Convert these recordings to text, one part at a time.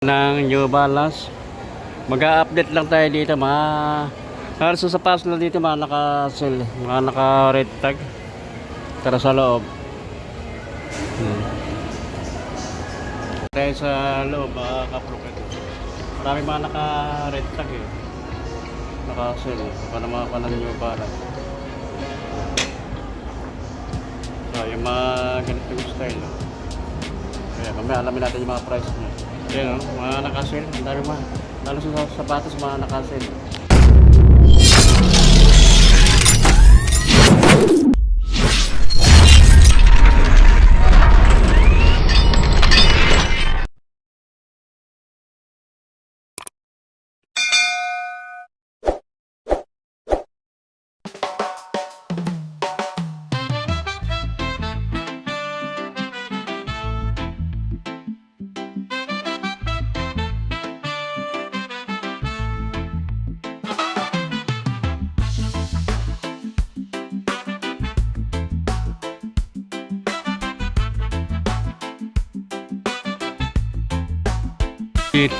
Ng New Balance. Mag-a-update lang tayo dito mga halos sa pass na dito mga naka-sell, mga naka-red tag. Tara sa loob. Tayo sa loob mga kaprokit. Marami mga naka-red tag eh. Naka-sell. Para mga kanan New Balance. So yung mga ganitong style. Kaya mamaya alamin natin yung mga price niya. Yan o, mga nakasil, ang dami mga lalo sa sapatos mga nakasil.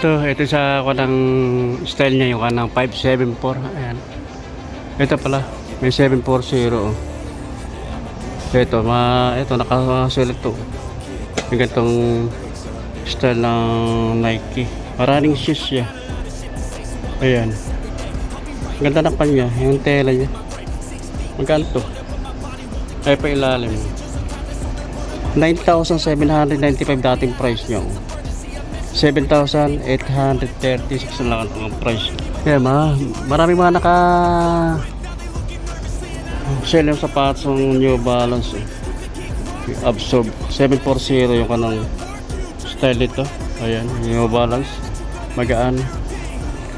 Ito sa kanang style niya, yung kanang 574. Ayan. Ito pala, may 740. Ito naka-select to. Yung ganitong style ng Nike. Running shoes siya. Ayan. Ganda ng kanya, yung tela niya. Magkano to? Ay pa ilalim. 9,795 dating price niya. 7,836 na lang ang price. Kaya marami mga naka sell yung sapatos ng New Balance eh. Absorb 740 yung kanang style nito. Ayan, New Balance. Magaan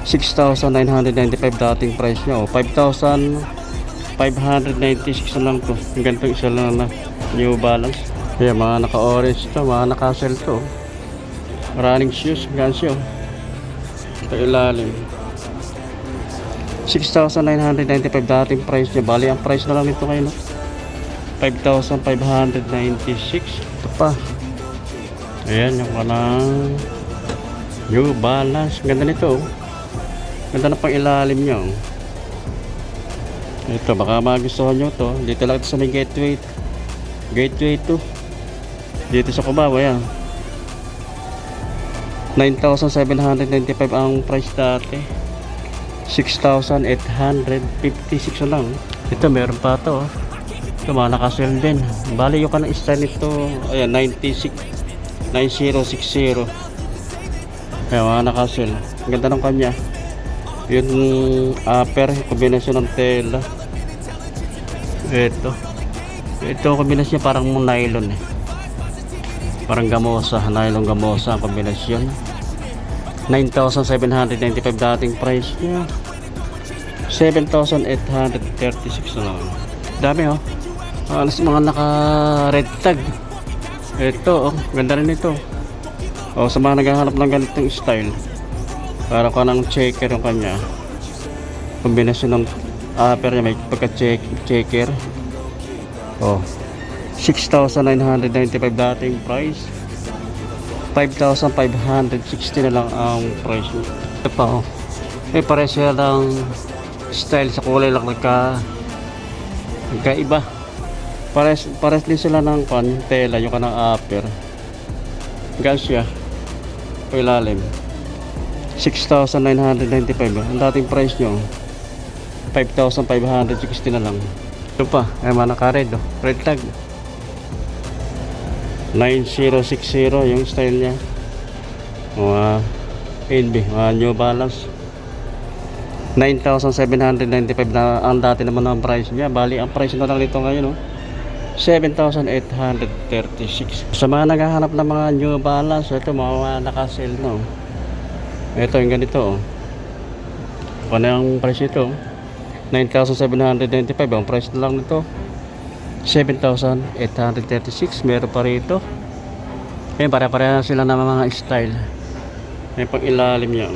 6,995 dating price niya. 5,596 na lang to. Yung ganitong isa lang na New Balance. Kaya mga naka-orange to, mga naka-sell to. Running shoes, gansyo. Ito ilalim. 6,995 dating price niya. Bali, ang price na lang nito ngayon. 5,596. Ito pa. Ayan, yung kanang New Balance. Ganda nito. Ganda na pang ilalim niya. Ito, baka magustuhan nyo to. Dito lang ito sa may gateway. Gateway 2. Dito sa Cubao, ayan. 9,795 ang price dati. 6,856 lang. Ito meron pa to. Ito mga nakasell din. Bali yung kanang style nito, ayan, 9060. Ayan, mga nakasell. Ang ganda ng kanya. Yung upper, kombinasyon ng tela. Ito kombinasyon parang nylon eh. Parang gamosa, nylon gamosa ang kombinasyon. 9,795 dating price niya. 7,836 na lang. Dami oh. Alas mga naka red tag. Ito oh, ganda rin ito. Oh, sa mga naghahanap ng ganitong style. Para ka ng checker yung kanya. Kombinasyon ng upper niya, may pagka-checker. Oh. 6,995 dating price. 5,560 na lang ang price. Ito pa oh. Pares siya ng style, sa kulay lang nagkaiba. Pares din sila ng tela, yung kanang upper. Gan siya. Ilalim. 6,995 ang dating price nyo. 5,560 na lang. Ito pa, ay mga naka-red oh. Red tag. 9060 yung style niya. Mga NB, mga New Balance. 9,795 na ang dati naman ang price niya. Bali ang price na lang nito ngayon 7,836. Sa mga naghahanap ng mga New Balance, ito mga naka-sell no. Ito yung ganito ano ang price nito? 9,795 ang price na lang nito. 7,836. Meron pa rito. Ayan, pare-pareha sila ng mga style. Ayan, pang ilalim niya.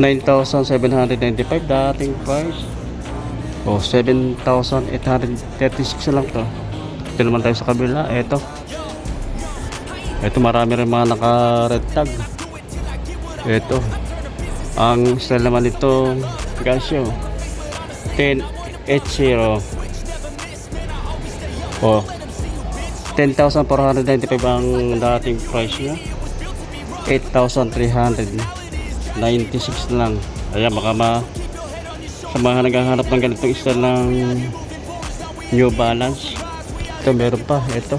9,795 dating price. O 7,836 lang to. Ito naman tayo sa kabila. Ito Ito marami rin mga naka-red tag. Ito. Ang style naman nito, Casio 1080. Oh, 10,495 ang dating price niya. 8,396 lang. Ayan, baka sa mga naghahanap ng ganitong style ng New Balance. Ito meron pa, ito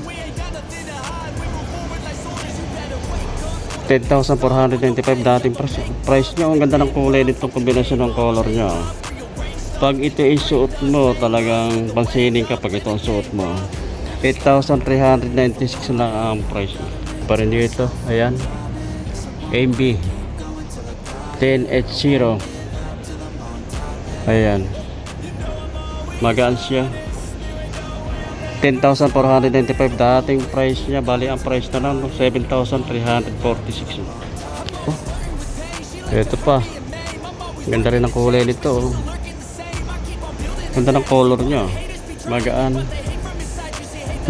10,495 dating price niya. Ang ganda ng kulay nitong kombinasyon ng color niya. Pag ito ay suot mo, talagang pansinin ka pag ito ang suot mo. 8,396 lang ang price niya. Pa rin dito, ayan, MB 1080. Ayan, magaan siya. 10,495 dating price niya. Bali ang price na lang 7,346. Oh, ito pa, ganda rin ang kulay nito. Oh, ganda ng color niya, magaan.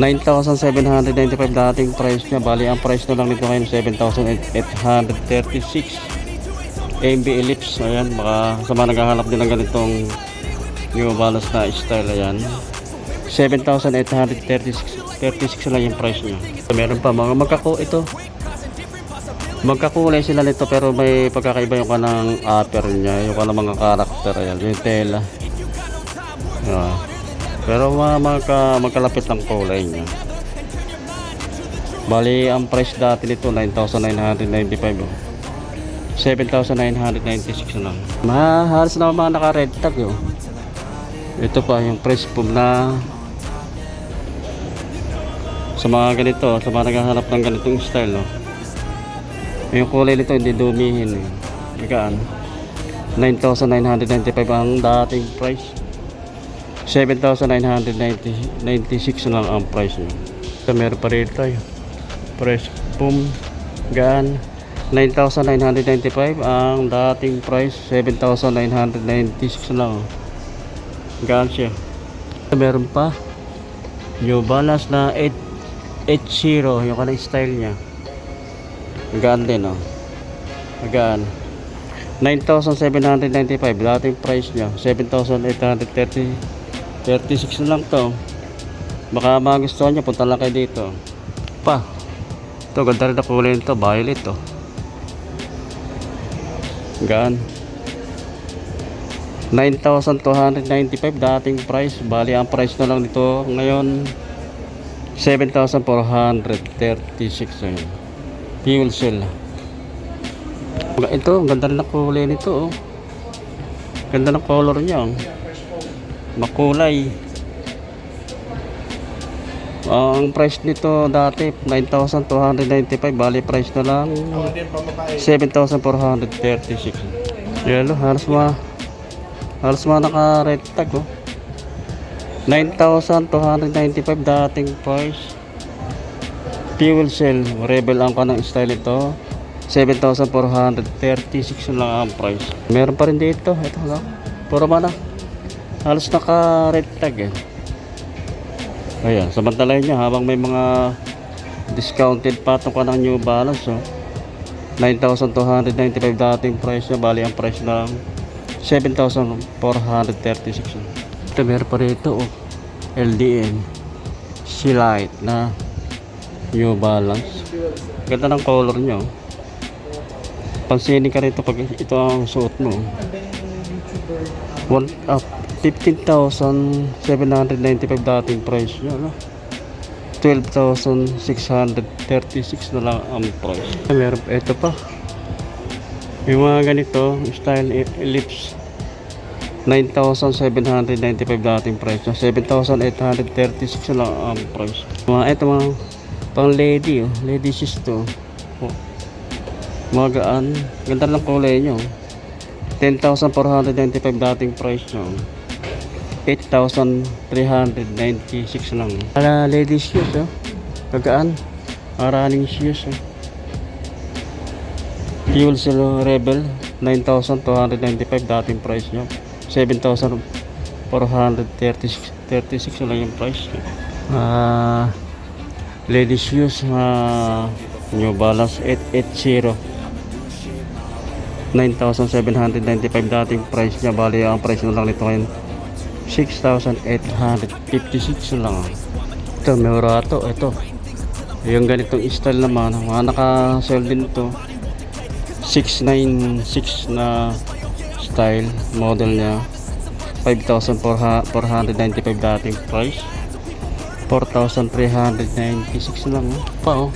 9,795 dating price niya. Bali ang price na lang nito ngayon 7,836. MB Ellipse. Ayan, baka sa mga naghahanap din ng ganitong New Balance na style. Ayan, 7,836 lang yung price niya. Meron pa mga magkakulay sila nito, pero may pagkakaiba yung kanang upper niya, yung kanang mga karakter. Ayan, yung tela. Pero magkalapit ang kulay niya. Bali ang price dati nito 9,995. 7,996 lang. Halos na mga naka red tag yun. Ito pa yung price boom na sa mga ganito, sa mga naghahanap ng ganitong style, no? Yung kulay nito hindi dumihin, eh. Magaan. 9,995 ang dating price. 7,996 lang ang price niya. So, meron pa rin tayo. Price boom gaan 9,995 ang dating price. 7,996 lang. Gaan siya. So, meron pa New Balance na 880, yung kanang style niya. Gaan din, oh. Gaan 9,795 dating price niya. 7,836 na lang to. Baka magustuhan niya, punta lang kayo dito. Pa, ito ganda rin na kulay nito, violet to. Gaan 9,295 dating price. Bali ang price na lang nito ngayon 7,436. Ayun, fuel cell. Ito, ganda rin ang kulay nito, oh. Ganda ng color niya, oh. Makulay. Ang price nito dati 9,295. Bali price na lang 7,436. Yelo, halos naka red tag, oh. 9,295 dating price. Fuel cell, Rebel ang kanang style ito. 7,436 lang ang price. Meron pa rin dito, ito lang. Puro mana halos naka red tag, eh. Ayan, samantalahin niya habang may mga discounted pa itong kanang New Balance, oh. 9,295 dating price niya. Bali ang price lang 7,436. Ito meron pa rito, oh. LDN C-Light na New Balance. Ganda ng color niya, oh. Pansinin ka rito pag ito ang suot mo. 15,795 dating price niya, no? 12,636 na lang ang price. Meron pa ito pa. Yung mga ganito style Ellipse, 9,795 dating price niya. 7,836 na lang ang price. Ito mga pang lady, oh. Lady shoes to, oh. Magaan, ganda ng kulay nyo. 10,495 dating price nyo. 8,396 lang. Ladies shoes, oh. Magaan, running shoes, oh. Fuel cell Rebel 9,295 dating price nyo. 7,436 lang yung price. Ladies shoes, New Balance 880. 9,795 dating price niya. Bali ang price na lang nito ngayon 6,856 lang. Ito Murato, ito yung ganitong style naman, mga naka-sell din ito. 696 na style model niya. 5,495 dating price, 4,396 lang pa oh.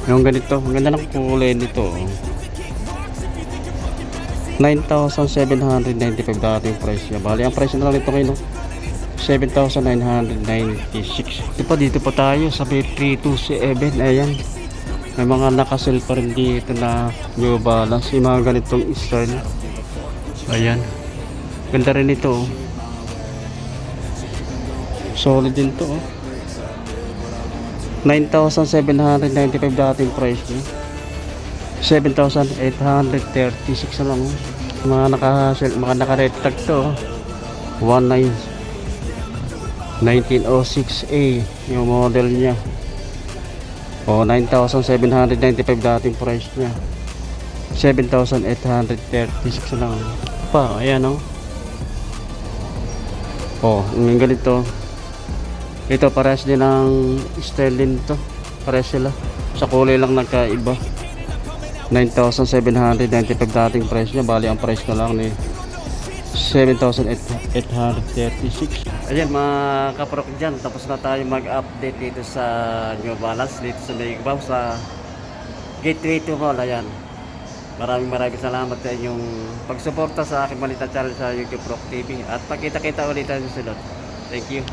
Yung ganito, ang ganda ng kulay nito oh. 9,795 dating price niya. Bali ang price na lang nito ngayon 7,996. Dito pa tayo sa B327. Ayan, may mga nakasell pa rin dito na New Balance, yung mga ganitong style. Ayan, ganda rin ito oh. Solid din to oh. 9,795 dating price niya, 7,836 lang oh. Mga naka-red tag to oh. 1906A yung model niya. O 9,795 dating price niya, 7,836 lang pa. Ayan o. Yung ganito. Ito parehas din ang style din to. Parehas sila. Sa kulay lang nagkaiba. 9,795 dating price niya. Bali ang price na lang ni 7,836. Ayan mga kaprok dyan, tapos na tayo mag-update dito sa New Balance dito sa Naigbaw sa Gateway to Mall. Ayan, maraming salamat sa inyong pagsuporta sa aking maliit na channel sa YouTube Rock TV, at pagkita-kita ulit tayo sa sunod. Thank you.